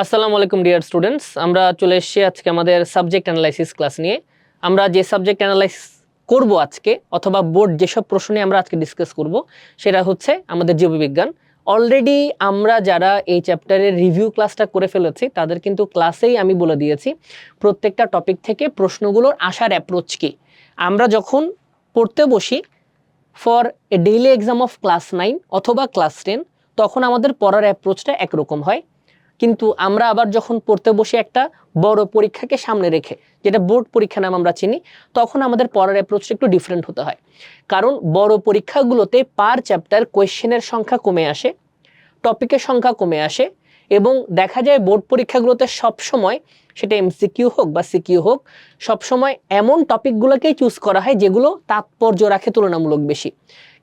আসসালামু আলাইকুম dear students, আমরা চলে এসেছি আজকে আমাদের সাবজেক্ট অ্যানালাইসিস ক্লাস নিয়ে। আমরা যে সাবজেক্ট অ্যানালাইসিস করব আজকে, অথবা বোর্ড যেসব প্রশ্ন নিয়ে আমরা আজকে ডিসকাস করব, সেটা হচ্ছে আমাদের জীববিজ্ঞান। অলরেডি আমরা যারা এই চ্যাপ্টারের রিভিউ ক্লাসটা করে ফেলেছি, তাদের কিন্তু ক্লাসেই আমি বলে দিয়েছি প্রত্যেকটা টপিক থেকে প্রশ্নগুলোর আসার অ্যাপ্রোচ কি। আমরা যখন পড়তে বসি for a daily exam of class 9 অথবা ক্লাস 10, তখন আমাদের পড়ার অ্যাপ্রোচটা একরকম হয়। কিন্তু আমরা আবার যখন পড়তে বসে একটা বড় পরীক্ষাকে সামনে রেখে, যেটা বোর্ড পরীক্ষা নাম আমরা চিনি, তখন আমাদের পড়ার অ্যাপ্রোচটা একটু ডিফারেন্ট হতে হয়। কারণ বড় পরীক্ষাগুলোতে পার চ্যাপ্টার কোয়েশ্চেনের সংখ্যা কমে আসে, টপিকের সংখ্যা কমে আসে, এবং দেখা যায় বোর্ড পরীক্ষাগুলোতে সবসময়, সেটা এমসিকিউ হোক বা সিকিউ হোক, সবসময় এমন টপিকগুলোকেই চুজ করা হয় যেগুলো তাৎপর্য রাখে তুলনামূলক বেশি।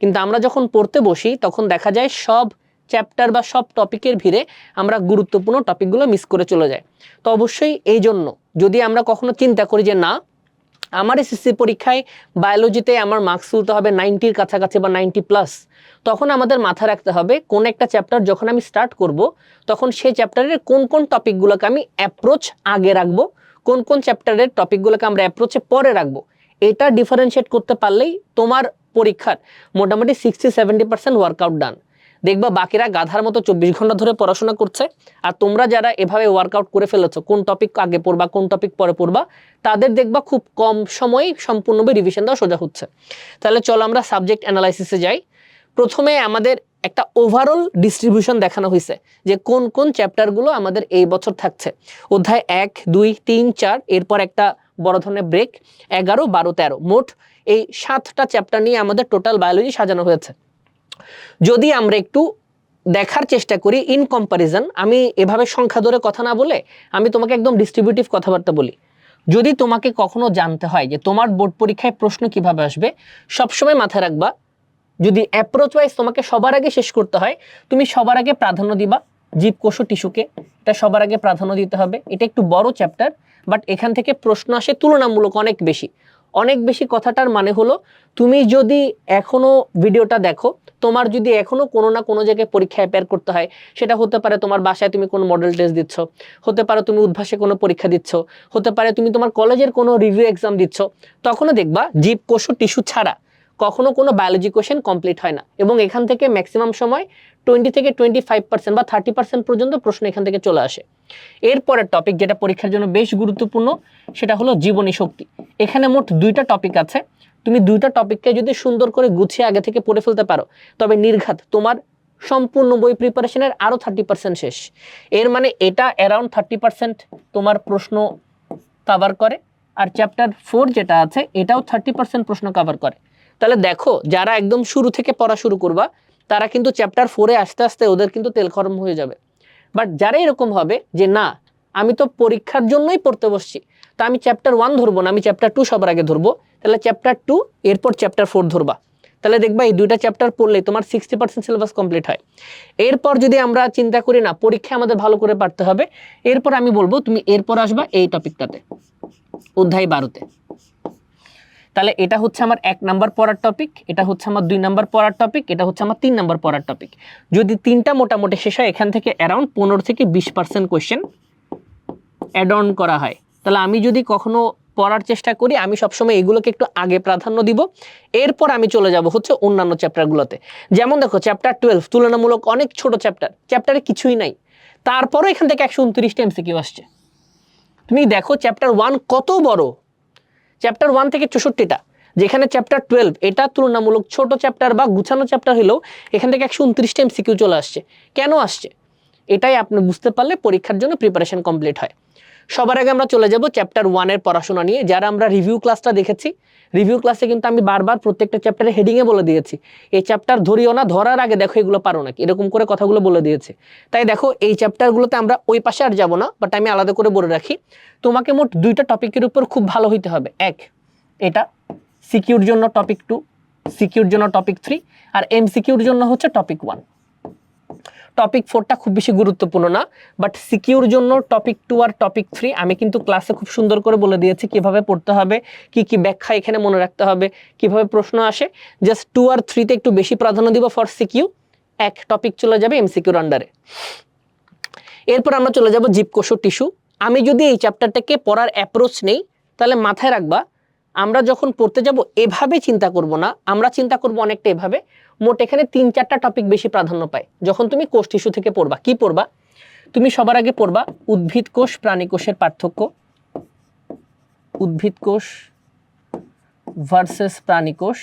কিন্তু আমরা যখন পড়তে বসি তখন দেখা যায় সব চ্যাপ্টার বা সব টপিকের ভিড়ে আমরা গুরুত্বপূর্ণ টপিকগুলো মিস করে চলে যাই। তো অবশ্যই এই জন্য যদি আমরা কখনো চিন্তা করি যে না, আমার এসএসসি পরীক্ষায় বায়োলজিতে আমার মার্কস তুলতে হবে 90-র কাছাকাছি বা 90+, তখন আমাদের মাথা রাখতে হবে কোন একটা চ্যাপ্টার যখন আমি স্টার্ট করব, তখন সেই চ্যাপ্টারের কোন কোন টপিকগুলোকে আমি অ্যাপ্রোচ আগে রাখবো, কোন কোন চ্যাপ্টারের টপিকগুলোকে আমরা অ্যাপ্রোচে পরে রাখবো। এটা ডিফারেন্সিয়েট করতে পারলেই তোমার পরীক্ষার মোটামুটি 60-70% ওয়ার্কআউট ডান। দেখবা বাকিরা গাধার মতো 24 ঘন্টা ধরে পড়াশোনা করছে, আর তোমরা যারা এভাবে ওয়ার্কআউট করে ফেলেছো কোন টপিক আগে পড়বা কোন টপিক পরে পড়বা, তাদের দেখবা খুব কম সময়েই সম্পূর্ণভাবে রিভিশন দেওয়া সোজা হচ্ছে। তাহলে চলো আমরা সাবজেক্ট অ্যানালাইসিসে যাই। প্রথমে আমাদের একটা ওভারঅল ডিস্ট্রিবিউশন দেখানো হয়েছে যে কোন কোন চ্যাপ্টারগুলো আমাদের এই বছর থাকছে। অধ্যায় 1, 2, 3, 4, এরপর একটা বড় ধরনের ব্রেক, 11, 12, 13, মোট এই 7টা চ্যাপ্টার নিয়ে আমাদের টোটাল বায়োলজি সাজানো হয়েছে। যদি আমরা একটু দেখার চেষ্টা করি ইন কম্পারিজন, আমি এভাবে সংখ্যা ধরে কথা না বলে আমি তোমাকে একদম ডিস্ট্রিবিউটিভ কথাবার্তা বলি। যদি তোমাকে কখনো জানতে হয় যে তোমার বোর্ড পরীক্ষায় প্রশ্ন কিভাবে আসবে, সবসময় মাথায় রাখবা, যদি অ্যাপ্রোচ ওয়াইজ তোমাকে সবার আগে শেষ করতে হয়, তুমি সবার আগে প্রাধান্য দিবা জীবকোষ ও টিস্যুকে। এটা সবার আগে প্রাধান্য দিতে হবে। এটা একটু বড় চ্যাপ্টার, বাট এখান থেকে প্রশ্ন আসে তুলনামূলক অনেক বেশি। অনেক বেশি কথাটার মানে হলো, তুমি যদি এখনো ভিডিওটা দেখো, তোমার যদি এখনো কোনো না কোনো জায়গায় পরীক্ষা অ্যাপিয়ার করতে হয়, সেটা হতে পারে তোমার বাসায় তুমি কোনো মডেল টেস্ট দিচ্ছ, হতে পারে তুমি উদ্ভাসে কোনো পরীক্ষা দিচ্ছ, হতে পারে তুমি তোমার কলেজের কোনো রিভিউ এক্সাম দিচ্ছ, তখনও দেখবা জীবকোষ ও টিস্যু ছাড়া কখনো কোনো বায়োলজি কোয়েশ্চেন কমপ্লিট হয় না। এবং এখান থেকে ম্যাক্সিমাম সময় 20-25% বা 30% পর্যন্ত প্রশ্ন এখান থেকে চলে আসে। এরপরের টপিক যেটা পরীক্ষার জন্য বেশ গুরুত্বপূর্ণ, সেটা হলো জীবনী শক্তি। এখানে মোট 2টা টপিক আছে। তুমি 2টা টপিককে যদি সুন্দর করে গুছিয়ে আগে থেকে পড়ে ফেলতে পারো, তবে নির্ঘাত তোমার সম্পূর্ণ বই প্রিপারেশনের আরও 30% শেষ। এর মানে এটা অ্যারাউন্ড 30% তোমার প্রশ্ন কভার করে, আর চ্যাপ্টার 4 যেটা আছে এটাও 30% প্রশ্ন কভার করে। তাহলে দেখো, যারা একদম শুরু থেকে পড়া শুরু করবা, তারা কিন্তু চ্যাপ্টার 4-এ আস্তে আস্তে ওদের কিন্তু তেল গরম হয়ে যাবে। বাট যারা এরকম হবে যে না, আমি তো পরীক্ষার জন্যই পড়তে বসছি, তা আমি চ্যাপ্টার 1 ধরবো না, আমি চ্যাপ্টার 2 সবার আগে ধরবো, তাহলে চ্যাপ্টার 2 এরপর চ্যাপ্টার 4 ধরবা। তাহলে দেখবা এই 2টা চ্যাপ্টার পড়লেই তোমার 60% সিলেবাস কমপ্লিট হয়। এরপর যদি আমরা চিন্তা করি না পরীক্ষা আমাদের ভালো করে পারতে হবে, এরপর আমি বলবো তুমি এরপর আসবা এই টপিকটাতে, অধ্যায় 12-তে। তাহলে এটা হচ্ছে আমার 1 নাম্বার পড়ার টপিক, এটা হচ্ছে আমার 2 নাম্বার পড়ার টপিক, এটা হচ্ছে আমার 3 নাম্বার পড়ার টপিক। যদি 3টা মোটামুটি শেষ হয়, এখান থেকে অ্যারাউন্ড 15-20% কোয়েশ্চেন অ্যাড অন করা হয়। তাহলে আমি যদি কখনো পড়ার চেষ্টা করি, আমি সবসময় এগুলোকে একটু আগে প্রাধান্য দিব। এরপর আমি চলে যাব হচ্ছে অন্যান্য চ্যাপ্টারগুলোতে। যেমন দেখো চ্যাপ্টার 12 তুলনামূলক অনেক ছোট চ্যাপ্টার, চ্যাপ্টারে কিছুই নাই, তারপরও এখান থেকে 129টা এমসিকিউ আসছে। তুমি দেখো চ্যাপ্টার 1 কত বড়, চ্যাপ্টার 1 থেকে 64টা, যেখানে চ্যাপ্টার 12 এটা তুলনামূলক ছোট চ্যাপ্টার বা গুছানো চ্যাপ্টার হলেও এখান থেকে 129টা এমসিকিউ চলে আসছে। কেন আসছে? এটাই আপনি বুঝতে পারলে পরীক্ষার জন্য প্রিপারেশন কমপ্লিট হয়। সবার আগে আমরা চলে যাব চ্যাপ্টার 1-এর পড়াশোনা নিয়ে। যারা আমরা রিভিউ ক্লাসটা দেখেছি, রিভিউ ক্লাসে কিন্তু আমি বারবার প্রত্যেকটা চ্যাপ্টারে হেডিংয়ে বলে দিয়েছি এই চ্যাপ্টার ধরিও না, ধরার আগে দেখো এগুলো পারো নাকি, এরকম করে কথাগুলো বলে দিয়েছে। তাই দেখো এই চ্যাপ্টারগুলোতে আমরা ওই পাশে আর যাব না, বাট আমি আলাদা করে বলে রাখি, তোমাকে মোট 2টা টপিকের উপর খুব ভালো হইতে হবে। এক, এটা সিকিউর জন্য টপিক 2, সিকিউর জন্য টপিক 3, আর এমসিকিউর জন্য হচ্ছে টপিক 1। টপিক 4টা খুব বেশি গুরুত্বপূর্ণ না, বাট সিকিউর জন্য টপিক 2 আর টপিক 3 আমি কিন্তু ক্লাসে খুব সুন্দর করে বলে দিয়েছি কিভাবে পড়তে হবে, কি কি ব্যাখ্যা এখানে মনে রাখতে হবে, কিভাবে প্রশ্ন আসে। জাস্ট 2 আর 3-তে একটু বেশি প্রাধান্য দিব ফর সিকিউ, এক টপিক চলে যাবে এমসিকিউর আন্ডারে। এরপর আমরা চলে যাব জীবকোষ ও টিস্যু। আমি যদি এই চ্যাপ্টারটাকে পড়ার অ্যাপ্রোচ নেই, তাহলে মাথায় রাখবা আমরা যখন পড়তে যাব এভাবে চিন্তা করব না, আমরা চিন্তা করব অনেকটা এভাবে। মোট এখানে 3-4টা টপিক বেশি প্রাধান্য পায় যখন তুমি কোষ টিস্যু থেকে পড়বা। কি পড়বা? তুমি সবার আগে পড়বা উদ্ভিদ কোষ প্রাণী কোষের পার্থক্য, উদ্ভিদ কোষ ভার্সেস প্রাণী কোষ।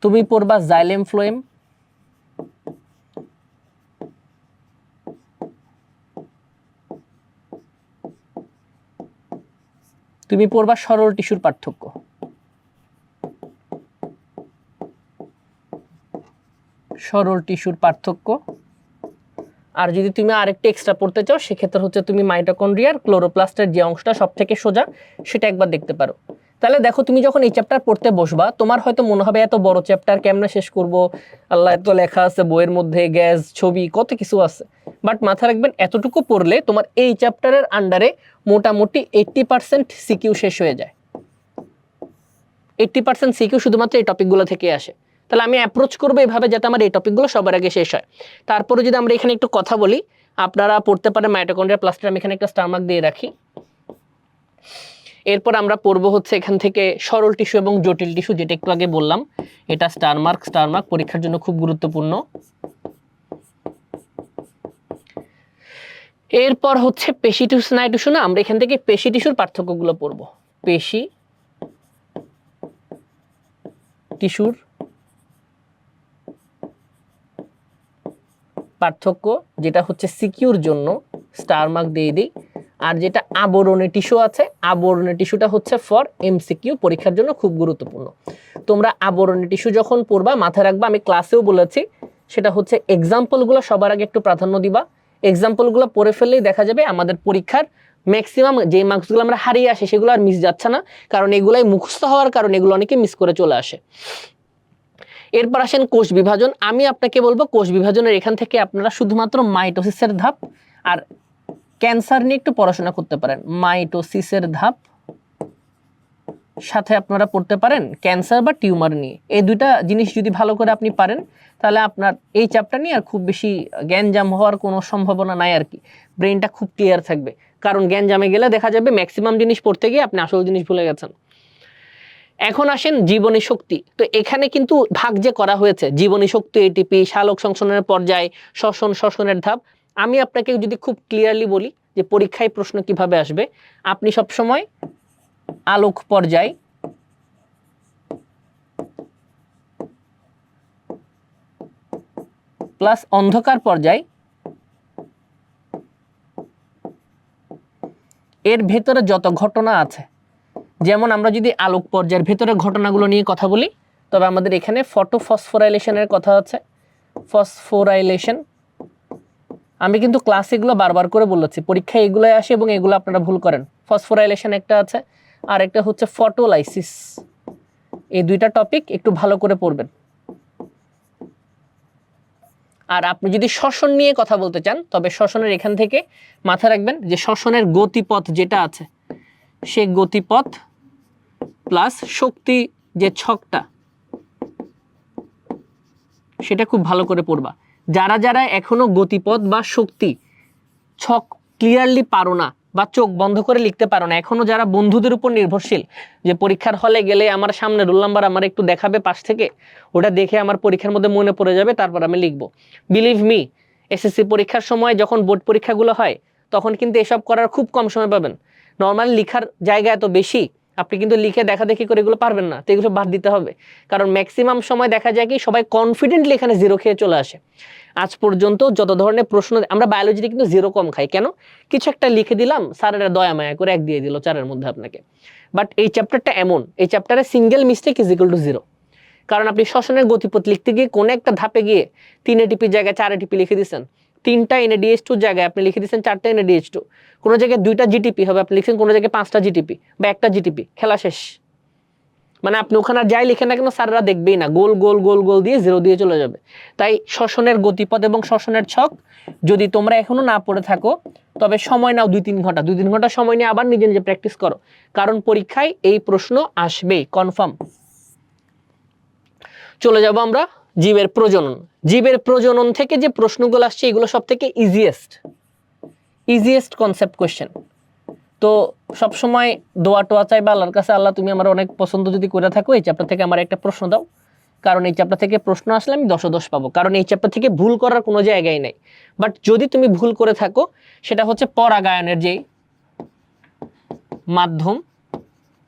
তুমি পড়বা জাইলেম ফ্লোয়েম, তুমি পড়বা সরল টিস্যুর পার্থক্য, সরল টিস্যুর পার্থক্য। আর যদি তুমি আরেকটা এক্সট্রা পড়তে চাও সেক্ষেত্রে হচ্ছে তুমি মাইটোকন্ড্রিয়ার ক্লোরোপ্লাস্টের যে অংশটা সব থেকে সোজা সেটা একবার দেখতে পারো। তাহলে দেখো তুমি যখন এই চ্যাপ্টার পড়তে বসবা তোমার হয়তো মনে হবে এত বড় চ্যাপ্টার কেমনে শেষ করব, আল্লাহ এত লেখা আছে বইয়ের মধ্যে, গ্যাস ছবি কত কিছু আছে। বাট মাথা রাখবেন এতটুকু পড়লে তোমার এই চ্যাপ্টারের আন্ডারে মোটামুটি 80% সিকিউ শেষ হয়ে যায়। 80% সিকিউ শুধুমাত্র এই টপিকগুলো থেকে আসে। তাহলে আমি অ্যাপ্রোচ করবো এভাবে যাতে আমার এই টপিকগুলো সবার আগে শেষ হয়। তারপরে যদি আমরা এখানে একটু কথা বলি, আপনারা পড়তে পারেন মাইটোকন্ড্রিয়া প্লাস্টার, আমি এখানে একটা স্টারমার্ক দিয়ে রাখি। এরপর আমরা পড়বো হচ্ছে এখান থেকে সরল টিস্যু এবং জটিল টিস্যু, যেটা একটু আগে বললাম, এটা স্টারমার্ক। স্টারমার্ক পরীক্ষার জন্য খুব গুরুত্বপূর্ণ। এরপর হচ্ছে পেশি টিস্যু স্নায়ু টিস্যু, না আমরা এখান থেকে পেশি টিস্যুর পার্থক্যগুলো পড়বো। পেশি টিস্যুর পার্থক্য, যেটা হচ্ছে সিকিউর জন্য স্টার মার্ক দিয়ে দিই। আর যেটা আবরণী টিস্যু আছে, আবরণী টিস্যুটা হচ্ছে ফর এমসিকিউ, পরীক্ষার জন্য খুব গুরুত্বপূর্ণ। তোমরা আবরণী টিস্যু যখন পড়বা মাথায় রাখবা, আমি ক্লাসেও বলেছি, সেটা হচ্ছে এক্সাম্পলগুলো সবার আগে একটু প্রাধান্য দিবা। এক্সাম্পলগুলো পড়ে ফেললেই দেখা যাবে আমাদের পরীক্ষার ম্যাক্সিমাম যে মার্কসগুলো আমরা হারিয়ে আসি সেগুলো আর মিস যাচ্ছে না, কারণ এগুলাই মুখস্থ হওয়ার কারণে এগুলো অনেকে মিস করে চলে আসে। এরপর আসেন কোষ বিভাজন। আমি আপনাকে বলবো কোষ বিভাজনের এখান থেকে আপনারা শুধুমাত্র মাইটোসিসের ধাপ আর ক্যান্সার নিয়ে একটু পড়াশোনা করতে পারেন। মাইটোসিসের ধাপ সাথে আপনারা পড়তে পারেন ক্যান্সার বা টিউমার নিয়ে। এই দুইটা জিনিস যদি ভালো করে আপনি পারেন তাহলে আপনার এই চ্যাপ্টার নিয়ে আর খুব বেশি জ্ঞানজাম হওয়ার কোনো সম্ভাবনা নাই আর কি। ব্রেনটা খুব ক্লিয়ার থাকবে, কারণ জ্ঞানজামে গেলে দেখা যাবে ম্যাক্সিমাম জিনিস পড়তে গিয়ে আপনি আসল জিনিস ভুলে গেছেন। এখন আসেন জীবনী শক্তি। তো এখানে কিন্তু ভাগ যে করা হয়েছে জীবনী শক্তি, এটিপি, সালোক সংশ্লেষণের পর্যায়, শ্বসনের ধাপ। আমি আপনাকে যদি খুব ক্লিয়ারলি বলি যে পরীক্ষায় প্রশ্ন কিভাবে আসবে, আপনি সব সময় আলোক পর্যায় প্লাস অন্ধকার পর্যায় এর ভেতরে যত ঘটনা আছে, যেমন আমরা যদি আলোক পর্যায়ের ভেতরে ঘটনাগুলো নিয়ে কথা বলি, তবে আমাদের এখানে ফটোফসফোরাইলেশনের কথা আছে। ফসফোরাইলেশন আমি কিন্তু ক্লাসে এগুলো বারবার করে বলেছি, পরীক্ষায় এগুলোই আসে এবং এগুলো আপনারা ভুল করেন। ফসফোরাইলেশন একটা আছে, আর একটা হচ্ছে ফটোলাইসিস। এই দুইটা টপিক একটু ভালো করে পড়বেন। আর আপনি যদি শ্বসন নিয়ে কথা বলতে চান তবে শ্বসনের এখান থেকে মাথায় রাখবেন যে শ্বসনের গতিপথ যেটা আছে, সে গতিপথ প্লাস শক্তি যে ছকটা, সেটা খুব ভালো করে পড়বা। যারা যারা এখনো গতিপথ বা শক্তি ছক ক্লিয়ারলি পারো না বা চোখ বন্ধ করে লিখতে পারো না, এখনো যারা বন্ধুদের উপর নির্ভরশীল, যে পরীক্ষার হলে গেলে আমার সামনে রোল নাম্বার আমার একটু দেখাবে পাশ থেকে, ওটা দেখে আমার পরীক্ষার মধ্যে মনে পড়ে যাবে, তারপর আমি লিখবো। বিলিভ মি, এসএসসি পরীক্ষার সময় যখন বোর্ড পরীক্ষাগুলো হয় তখন কিন্তু এসব করার খুব কম সময় পাবেন। নর্মালি লিখার জায়গা এত বেশি, আপনি কিন্তু লিখে দেখা দেখি করে এগুলো পারবেন না, তো এগুলো বাদ দিতে হবে। কারণ ম্যাক্সিমাম সময় দেখা যায় কি সবাই কনফিডেন্টলি এখানে জিরো খেয়ে চলে আসে। আজ পর্যন্ত যত ধরনের প্রশ্ন, আমরা বায়োলজিতে কিন্তু জিরো কম খাই কেন, কিছু একটা লিখে দিলাম, স্যারেরা দয়া মায়া করে 1 দিয়ে দিল 4-এর মধ্যে আপনাকে। বাট এই চ্যাপ্টারটা এমন, এই চ্যাপ্টারে single mistake is equal to 0। কারণ আপনি শ্বসনের গতিপথ লিখতে গিয়ে কোনো একটা ধাপে গিয়ে 3 এটিপির জায়গায় 4 এটিপি লিখে দিচ্ছেন, 3টা NADH2 জায়গায় আপনি লিখে দিচ্ছেন 4টা NADH2, কোনো জায়গায় 2টা জিটিপি হবে আপনি লিখছেন কোনো জায়গায় 5টা জিটিপি বা 1টা জিটিপি, খেলা শেষ। মানে আপনি ওখানে যাই লিখেন না কেন স্যাররা দেখবেই না, গোল গোল গোল গোল দিয়ে 0 দিয়ে চলে যাবে। তাই শ্বসনের গতিপথ এবং শ্বসনের ছক যদি তোমরা এখনো না পড়ে থাকো তবে সময় নাও 2-3 ঘন্টা, 2-3 ঘন্টা সময় নিয়ে আবার নিজে নিজে প্র্যাকটিস করো, কারণ পরীক্ষায় এই প্রশ্ন আসবেই কনফার্ম। চলে যাব আমরা জীবের প্রজনন। জীবের প্রজনন থেকে যে প্রশ্নগুলো আসছে এগুলো সব থেকে ইজিয়েস্ট কনসেপ্ট কোয়েশ্চেন। তো সবসময় দোয়া টোয়া চাইবা আল্লাহর কাছে, আল্লাহ তুমি আমার অনেক পছন্দ যদি করে থাকো এই চ্যাপ্টার থেকে আমার একটা প্রশ্ন দাও, কারণ এই চ্যাপ্টার থেকে প্রশ্ন আসলে আমি 10 পাবো, কারণ এই চ্যাপ্টার থেকে ভুল করার কোনো জায়গায় নাই। বাট যদি তুমি ভুল করে থাকো সেটা হচ্ছে পরাগায়নের যে মাধ্যম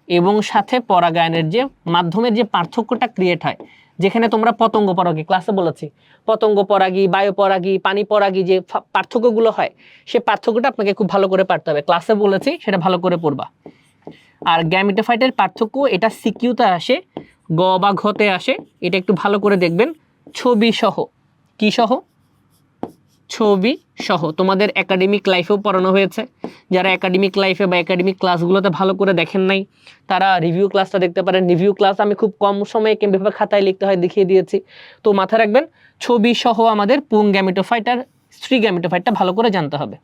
এবং সাথে পরাগায়নের যে মাধ্যমের যে পার্থক্যটা ক্রিয়েট হয়, যেখানে তোমরা পতঙ্গ পরাগী ক্লাসে বলেছি, পতঙ্গ পরাগী, বায়ু পরাগী, পানি পরাগী যে পার্থক্যগুলো হয় সে পার্থক্যটা আপনাকে খুব ভালো করে পারতে হবে, ক্লাসে বলেছি সেটা ভালো করে পড়বা। আর গ্যামিটোফাইটের পার্থক্য এটা সিকিউতে আসে, গ বা ঘতে আসে, এটা একটু ভালো করে দেখবেন, ছবি সহ। কি সহ? ছবি সহ। তোমাদের একাডেমিক লাইফেও পড়ানো হয়েছে, যারা একাডেমিক লাইফে বা একাডেমিক ক্লাসগুলোতে ভালো করে দেখেন নাই তারা রিভিউ ক্লাসটা দেখতে পারেন। রিভিউ ক্লাস আমি খুব কম সময়ে কিভাবে খাতায় লিখতে হয় দেখিয়ে দিয়েছি। তো মাথায় রাখবেন ছবি সহ আমাদের পুং গ্যামিটোফাইট আর স্ত্রী গ্যামিটোফাইটটা ভালো করে জানতে হবে।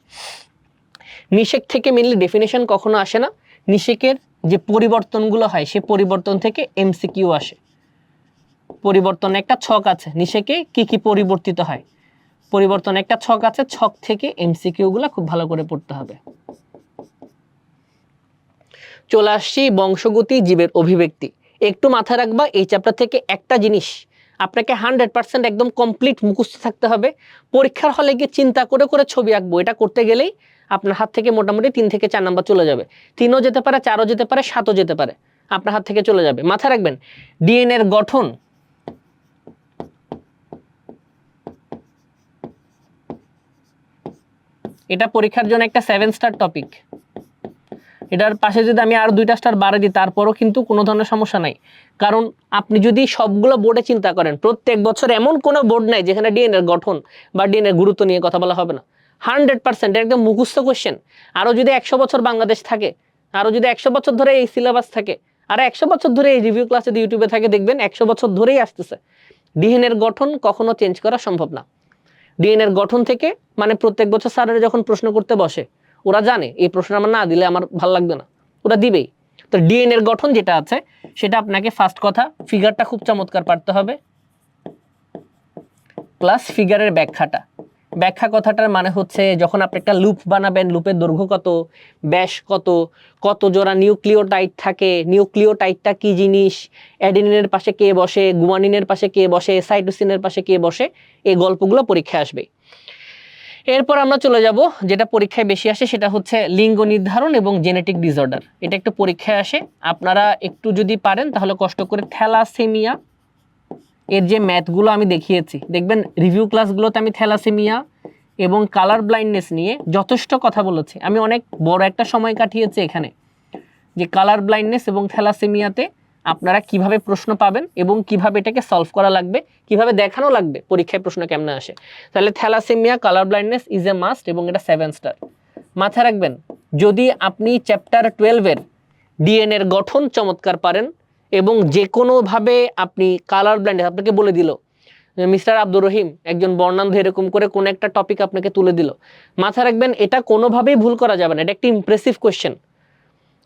নিষেক থেকে মেনলি ডেফিনেশন কখনো আসে না, নিষেকের যে পরিবর্তনগুলো হয় সে পরিবর্তন থেকে এমসিকিউ আসে। পরিবর্তন একটা ছক আছে, নিষেকে কি কি পরিবর্তিত হয়, পরিবর্তন একটা ছক আছে, ছক থেকে এমসিকিউ গুলো খুব ভালো করে পড়তে হবে। চলে আসছি বংশগতি জীবের অভিব্যক্তি। একটু মাথায় রাখবা এই চ্যাপ্টার থেকে একটা জিনিস আপনাকে 100% একদম কমপ্লিট মুখস্থ থাকতে হবে। পরীক্ষার হলে গিয়ে চিন্তা করে করে ছবি আঁকবো, এটা করতে গেলেই আপনার হাত থেকে মোটামুটি 3 থেকে 4 নাম্বার চলে যাবে। 3ও যেতে পারে, 4ও যেতে পারে, 7ও যেতে পারে, আপনার হাত থেকে চলে যাবে। মাথায় রাখবেন ডিএনএ এর গঠন, এটা পরীক্ষার জন্য একটা 7 স্টার টপিক। এটার পাশে যদি আমি আর 2টা স্টার বাড়ে দিই তারপরও কিন্তু কোনো ধরনের সমস্যা নাই, কারণ আপনি যদি সবগুলো বোর্ডে চিন্তা করেন প্রত্যেক বছর এমন কোনো বোর্ড নাই যেখানে ডিএনএ গঠন বা ডিএনএ গুরুত্ব নিয়ে কথা বলা হবে না। 100% একদম মুখস্থ কোশ্চেন। আরও যদি 100 বছর বাংলাদেশ থাকে, আরও যদি 100 বছর ধরে এই সিলেবাস থাকে, আর 100 বছর ধরে এই রিভিউ ক্লাসে ইউটিউবে থাকে, দেখবেন 100 বছর ধরেই আসতেছে। ডিএনএ গঠন কখনো চেঞ্জ করা সম্ভব না। ডিএনএ গঠন থেকে মানে প্রত্যেক বছর স্যারেরা যখন প্রশ্ন করতে বসে ওরা জানে এই প্রশ্ন আমার না দিলে আমার ভালো লাগবে না, ওরা দিবেই। তো ডিএনএ গঠন যেটা আছে সেটা আপনাকে ফার্স্ট কথা ফিগারটা খুব চমৎকার পারতে হবে, প্লাস ফিগারের ব্যাখ্যা কথাটার মানে হচ্ছে যখন আপনি একটা লুপ বানাবেন, লুপের দৈর্ঘ্য কত, ব্যাস কত, কত জোড়া নিউক্লিওটাইড থাকে, নিউক্লিওটাইডটা কি জিনিস, অ্যাডেনিনের পাশে কে বসে, গুয়ানিনের পাশে কে বসে, সাইটোসিনের পাশে কে বসে, এই গল্পগুলো পরীক্ষায় আসবে। এরপর আমরা চলে যাব যেটা পরীক্ষায় বেশি আসে, সেটা হচ্ছে লিঙ্গ নির্ধারণ এবং জেনেটিক ডিসঅর্ডার। এটা একটু পরীক্ষায় আসে, আপনারা একটু যদি পারেন তাহলে কষ্ট করে থ্যালাসেমিয়া এর যে ম্যাথগুলো আমি দেখিয়েছি, দেখবেন রিভিউ ক্লাসগুলোতে আমি থ্যালাসেমিয়া এবং কালার ব্লাইন্ডনেস নিয়ে যথেষ্ট কথা বলেছি। আমি অনেক বড় একটা সময় কাটিয়েছি এখানে, যে কালার ব্লাইন্ডনেস এবং থ্যালাসেমিয়াতে আপনারা কিভাবে প্রশ্ন পাবেন এবং কিভাবে এটাকে সলভ করা লাগবে, কিভাবে দেখানো লাগবে পরীক্ষায় প্রশ্ন কেমনে আসে। তাহলে thalassaemia, colour blindness is a must এবং এটা 7 স্টার। মাথায় রাখবেন যদি আপনি চ্যাপ্টার 12-এর ডিএনএর গঠন চমৎকার পারেন এবং যে কোনোভাবে আপনি কালার ব্লাইন্ডনেস আপনাকে বলে দিল, মিস্টার আব্দুর রহিম একজন বর্ণান্ধ এরকম করে কোন একটা টপিক আপনাকে তুলে দিল, মাথায় রাখবেন এটা কোনোভাবেই ভুল করা যাবে না, এটা একটা ইমপ্রেসিভ কোয়েশ্চেন।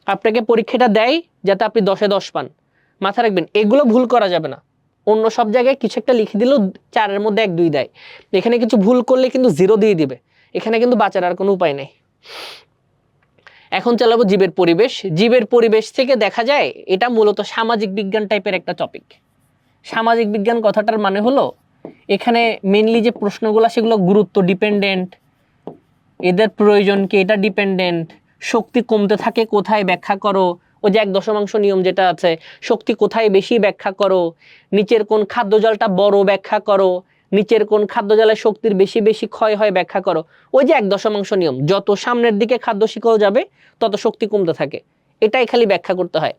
আপনাকে পরীক্ষাটা দেয় যাতে আপনি 10-এ 10 পান, মাথায় রাখবেন এগুলো ভুল করা যাবে না। অন্য সব জায়গায় কিছু একটা লিখে দিলেও 4-এর মধ্যে 1-2 দেয়, এখানে কিছু ভুল করলে কিন্তু 0 দিয়ে দিবে, এখানে কিন্তু বাঁচার আর কোনো উপায় নেই। এখন চালাবো জীবের পরিবেশ। জীবের পরিবেশ থেকে দেখা যায় এটা মূলত সামাজিক বিজ্ঞান টাইপের একটা টপিক। সামাজিক বিজ্ঞান কথাটার মানে হলো এখানে মেনলি যে প্রশ্নগুলো সেগুলো গুরুত্ব ডিপেন্ডেন্ট, এদের প্রয়োজন কি এটা ডিপেন্ডেন্ট, শক্তি কমতে থাকে কোথায় ব্যাখ্যা করো, ওই যে 1 দশমাংশ নিয়ম যেটা আছে, শক্তি কোথায় বেশি ব্যাখ্যা করো, নিচের কোন খাদ্যজালটা বড় ব্যাখ্যা করো, নিচের কোন খাদ্যজালে শক্তির বেশি বেশি ক্ষয় হয় ব্যাখ্যা করো। ওই যে 1 দশমাংশ নিয়ম, যত সামনের দিকে খাদ্য শিকল যাবে তত শক্তি কমতে থাকে, এটাই খালি ব্যাখ্যা করতে হয়।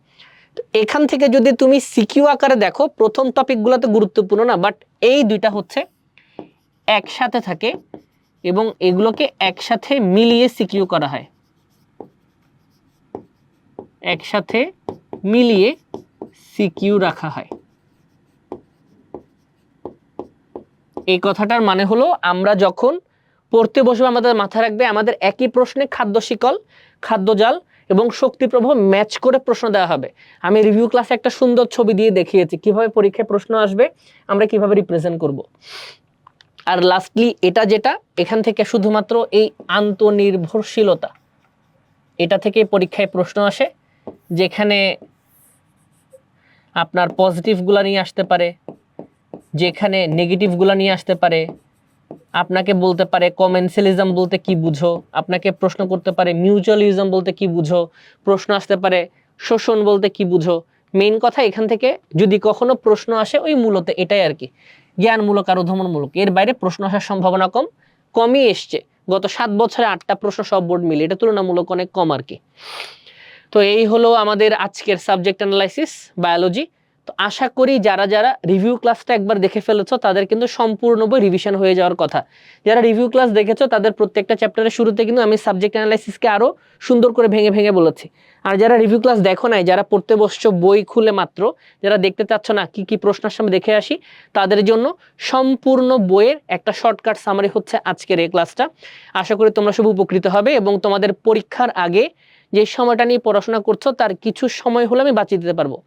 এখান থেকে যদি তুমি সিকিউ আকারে দেখো প্রথম টপিকগুলোতে গুরুত্বপূর্ণ না, বাট এই দুইটা হচ্ছে একসাথে থাকে এবং এগুলোকে একসাথে মিলিয়ে সিকিউ করা হয়, একসাথে মিলিয়ে সিকিউ রাখা হয়। এই কথাটার মানে হলো আমরা যখন পড়তে বসবো আমাদের মাথায় রাখবে আমাদের একই প্রশ্নে খাদ্য শিকল, খাদ্যজাল এবং শক্তি প্রবাহ ম্যাচ করে প্রশ্ন দেওয়া হবে। আমি রিভিউ ক্লাসে একটা সুন্দর ছবি দিয়ে দেখিয়েছি কিভাবে পরীক্ষায় প্রশ্ন আসবে, আমরা কিভাবে রিপ্রেজেন্ট করব। আর লাস্টলি এটা যেটা এখান থেকে শুধুমাত্র এই আন্তনির্ভরশীলতা, এটা থেকে পরীক্ষায় প্রশ্ন আসে, যেখানে আপনার পজিটিভগুলো নিয়ে আসতে পারে, যেখানে নেগেটিভগুলো নিয়ে আসতে পারে। আপনাকে বলতে পারে কমেন্সিয়ালিজম বলতে কি বুঝো, আপনাকে প্রশ্ন করতে পারে মিউচুয়ালিজম বলতে কি বুঝো, প্রশ্ন আসতে পারে শোষণ বলতে কি বুঝো। মেইন কথা এখান থেকে যদি কখনো প্রশ্ন আসে ওই মূলত এটাই আর কি, জ্ঞানমূলক আর উদ্ভাবনমূলক, এর বাইরে প্রশ্ন আসার সম্ভাবনা কমই এসছে। গত 7 বছরে 8টা প্রশ্ন সব বোর্ড মিলে, এটা তুলনামূলক অনেক কম আর কি। তো এই হলো আমাদের আজকের সাবজেক্ট অ্যানালাইসিস বায়োলজি। তো আশা করি যারা যারা রিভিউ ক্লাসটা একবার দেখে ফেলেছো তাদের কিন্তু সম্পূর্ণ বই রিভিশন হয়ে যাওয়ার কথা। যারা রিভিউ ক্লাস দেখেছো তাদের প্রত্যেকটা চ্যাপ্টারের শুরুতে কিন্তু আমি সাবজেক্ট অ্যানালাইসিসকে আরো সুন্দর করে ভেঙে ভেঙে বলেছি। আর যারা রিভিউ ক্লাস দেখো নাই, যারা পড়তে বসছো বই খুলে মাত্র, যারা দেখতে চাচ্ছ না কি কি প্রশ্নের সামনে দেখে আসি, তাদের জন্য সম্পূর্ণ বইয়ের একটা শর্টকাট সামারি হচ্ছে আজকের এই ক্লাসটা। আশা করি তোমরা সব উপকৃত হবে এবং তোমাদের পরীক্ষার আগে যে সময়টা নিয়ে পড়াশোনা করছো তার কিছু সময় হলে আমি বাঁচিয়ে দিতে পারবো।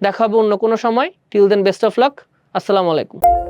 দেখা হবে অন্য কোনো সময়। Till then best of luck. আসসালামু আলাইকুম।